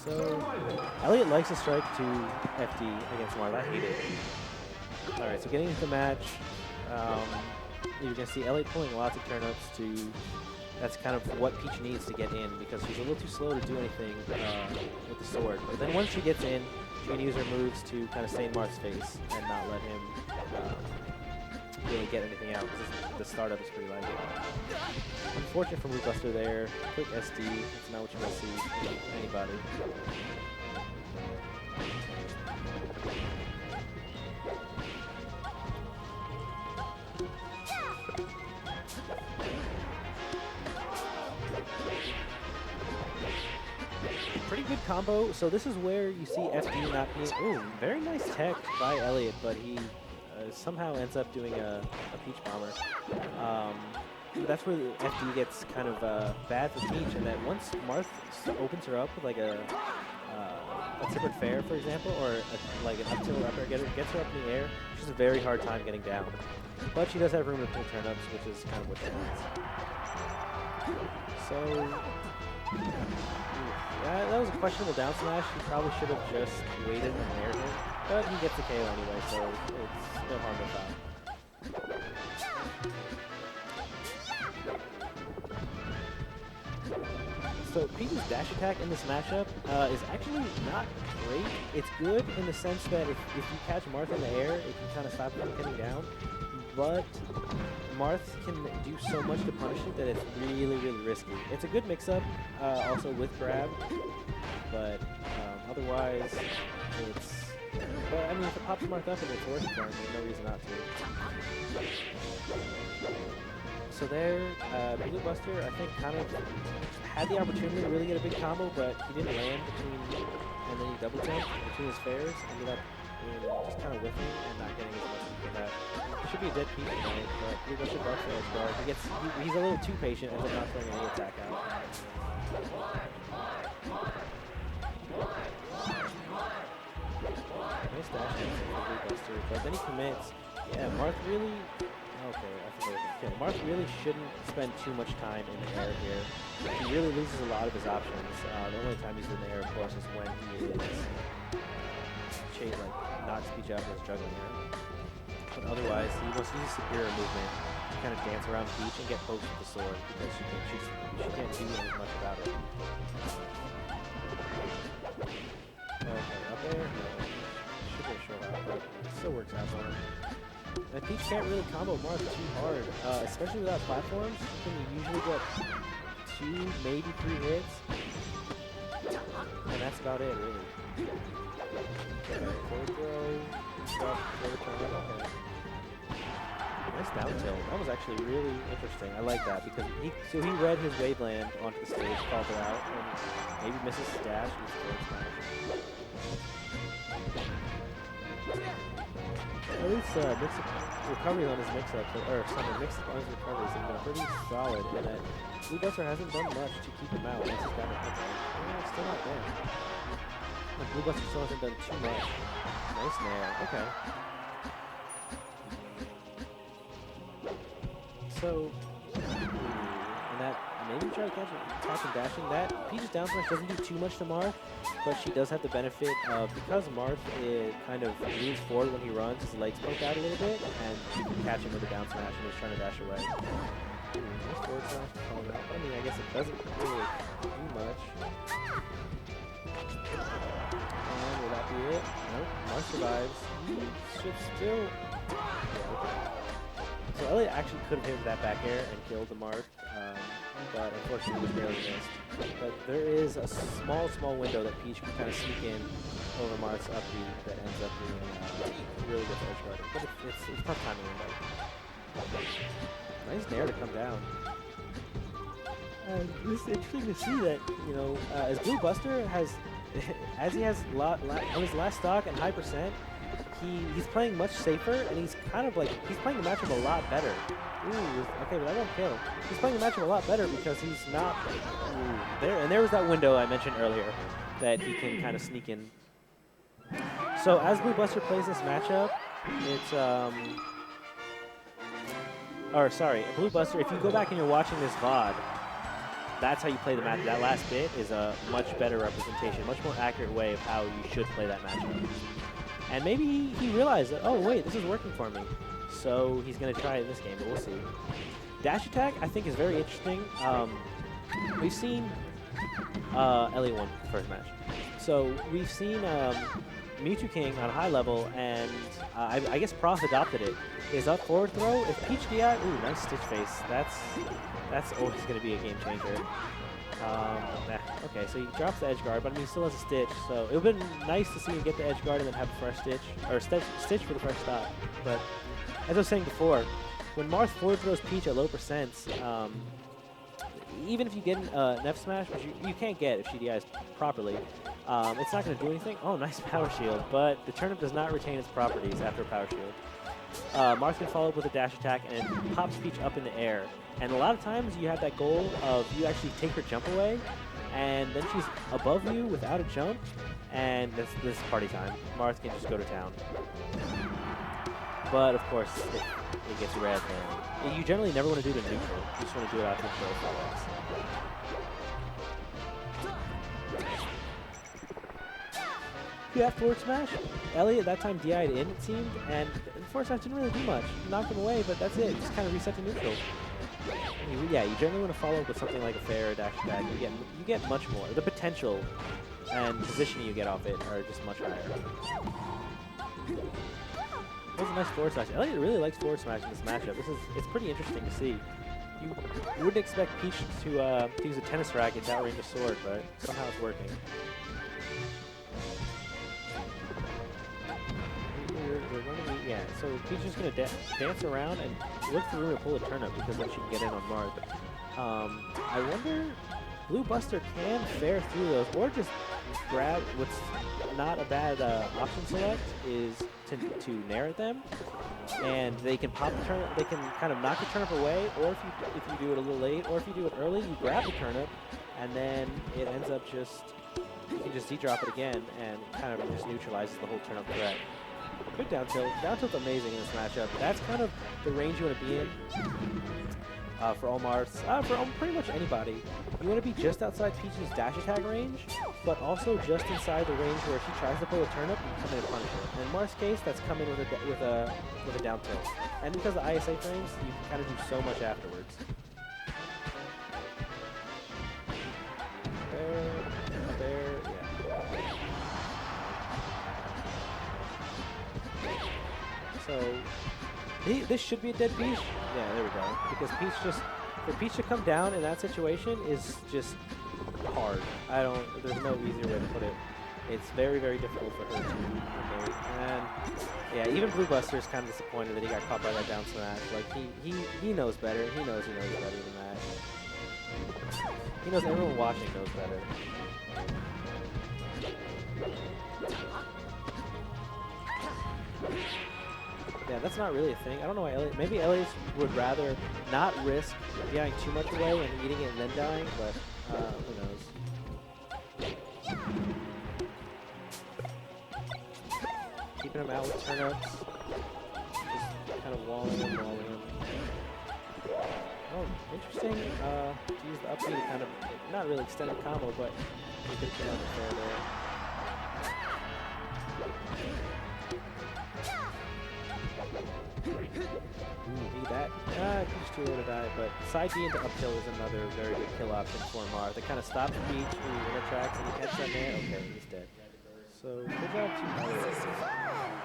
So Eliott likes to strike to FD against Marth. I hate it. All right, so getting into the match, you're going to see Eliott pulling lots of turnips to. That's kind of what Peach needs to get in because she's a little too slow to do anything with the sword. But then once she gets in, she can use her moves to kind of stay in Marth's face and not let him really get anything out because the startup is pretty laggy. Unfortunate for BlueBuster there. Quick SD. That's not what you want to see in anybody. Pretty good combo. So this is where you see FD not being. Ooh, very nice tech by Eliott, but he somehow ends up doing a Peach Bomber. That's where the FD gets kind of bad for Peach, and that once Marth opens her up with like a separate fair, for example, or like an up tilt or up air, gets her up in the air, she has a very hard time getting down. But she does have room to pull turnips, which is kind of what she wants. So. Yeah, that was a questionable down smash. He probably should have just waited and aired him, but he gets the KO anyway, so it's no harm, no foul. So Peach's dash attack in this matchup is actually not great. It's good in the sense that if you catch Marth in the air, it can kind of stop him getting down, but Marth can do so much to punish it that it's really, really risky. It's a good mix-up, also with grab, but otherwise, it's. But I mean, if it pops Marth up and it's working for him, there's no reason not to. So there, BlueBuster, I think, kind of had the opportunity to really get a big combo, but he didn't land between, and then he double jumped between his fairs, ended up just kind of whiffing and not getting as much for that. Should be a dead Peach tonight, but BlueBuster buffs the edge guard. He's a little too patient, ends up not throwing any attack out. Nice dash for BlueBuster, but then he commits. Yeah, Marth really. Okay, I forgot what kill. Marth really shouldn't spend too much time in the air here. He really loses a lot of his options. The only time he's in the air, of course, is when he is not speech out or juggling her. But otherwise, he wants to use superior movement to kind of dance around Peach and get poked with the sword because she can't do as much about it. Okay, up there? No. Should go short out, but it still works out for him. And Peach can't really combo Marth too hard, especially without platforms. You can usually get 2, maybe 3 hits, and that's about it, really. Okay, forward throw, stop, forward turn, okay. Nice down tilt. That was actually really interesting. I like that because he read his waveland onto the stage, called it out, and maybe misses his dash and forward smash. At least mix-up recovery on his mix-up, or sorry, mix-up on his recoveries have been pretty solid, and that BlueBuster hasn't done much to keep him out once he's got a hit. It's still not there. Like BlueBuster still hasn't done too much. Nice nair. Okay. So, and that maybe try to catch him dashing. That Peach's down smash doesn't do too much to Marth, but she does have the benefit of, because Marth kind of leans forward when he runs, his legs poke out a little bit, and you can catch him with a down smash and he's trying to dash away. Nice forward smash to call it out. I mean, I guess it doesn't really do much. And will that be it? Nope. Marth survives. He should still. Yeah, okay. So Eliott actually could have hit that back air and killed the Marth, but unfortunately he was barely missed. But there is a small window that Peach can kind of sneak in over Marth's up B that ends up being really good for edge guarding. But it's tough timing window. Nice nair to come down. And it's interesting to see that, you know, as BlueBuster has, as he has on his last stock and high percent, he's playing much safer, and he's kind of like, he's playing the matchup a lot better. Ooh, okay, but that won't kill. He's playing the matchup a lot better because he's not there. And there was that window I mentioned earlier that he can kind of sneak in. So as BlueBuster plays this matchup, it's or sorry, BlueBuster. If you go back and you're watching this VOD, that's how you play the match. That last bit is a much better representation, much more accurate way of how you should play that matchup. And maybe he realized that, oh, wait, this is working for me. So he's going to try it in this game, but we'll see. Dash attack, I think, is very interesting. We've seen Eliott won the first match. So we've seen Mewtwo King on a high level, and I guess Prof adopted it. Is up forward throw. If Peach DI, ooh, nice Stitch face. That's always going to be a game changer. Okay, so he drops the edge guard, but I mean, he still has a Stitch. So it would have been nice to see him get the edge guard and then have a fresh Stitch, or Stitch for the fresh stop. But as I was saying before, when Marth forward throws Peach at low percents, even if you get an F smash, which you can't get if she DIs properly, it's not going to do anything. Oh, nice power shield, but the turnip does not retain its properties after a power shield. Marth can follow up with a dash attack and pops Peach up in the air. And a lot of times you have that goal of you actually take her jump away, and then she's above you without a jump, and this is party time. Marth can just go to town. But of course, if it gets red, then you generally never want to do it in neutral. You just want to do it out to the follow-ups. Yeah, forward smash. Eliott at that time DI'd in, it seemed, and the forward smash didn't really do much. Knocked him away, but that's it. Just kind of reset to neutral. Yeah, you generally want to follow up with something like a fair or dash attack. You get much more. The potential and positioning you get off it are just much higher. That was a nice forward smash. Eliott really likes forward smash in this matchup. It's pretty interesting to see. You wouldn't expect Peach to use a tennis racket to outrange a sword, but somehow it's working. Yeah, so Peach is going to dance around and look for room to pull a turnip because then she can get in on Marth. I wonder, BlueBuster can fare through those, or just grab what's not a bad option select is to nair at them, and they can pop the turnip, they can kind of knock the turnip away, or if you do it a little late, or if you do it early, you grab the turnip, and then it ends up just, you can just Z-drop it again, and kind of just neutralizes the whole turnip threat. Good down tilt. Down tilt's amazing in this matchup. That's kind of the range you want to be in for all Marths. For pretty much anybody. You want to be just outside Peach's dash attack range, but also just inside the range where if she tries to pull a turnip, you come in and punish her. In Marth's case, that's coming with a down tilt. And because of the ISA frames, you can kind of do so much afterwards. There, yeah. So, this should be a dead Peach. Yeah, there we go. Because Peach for Peach to come down in that situation is just hard. There's no easier way to put it. It's very, very difficult for her to evade. And yeah, even BlueBuster is kind of disappointed that he got caught by that down smash. Like, he knows better. He knows better than that. He knows everyone watching knows better. Yeah, that's not really a thing. I don't know why Eliott... Maybe Eliott would rather not risk DIing too much away and eating it and then dying, but who knows. Keeping him out with turnips. Just kind of walling him. Oh, interesting. To use the up B to kind of... Not really extend the combo, but he could get out the fair there. Peach too low to die, but side B into uphill is another very good kill option for Marth. It kind of stops Peach, inner tracks, and he catches that man. Okay, he's dead. So, good job to Eliott.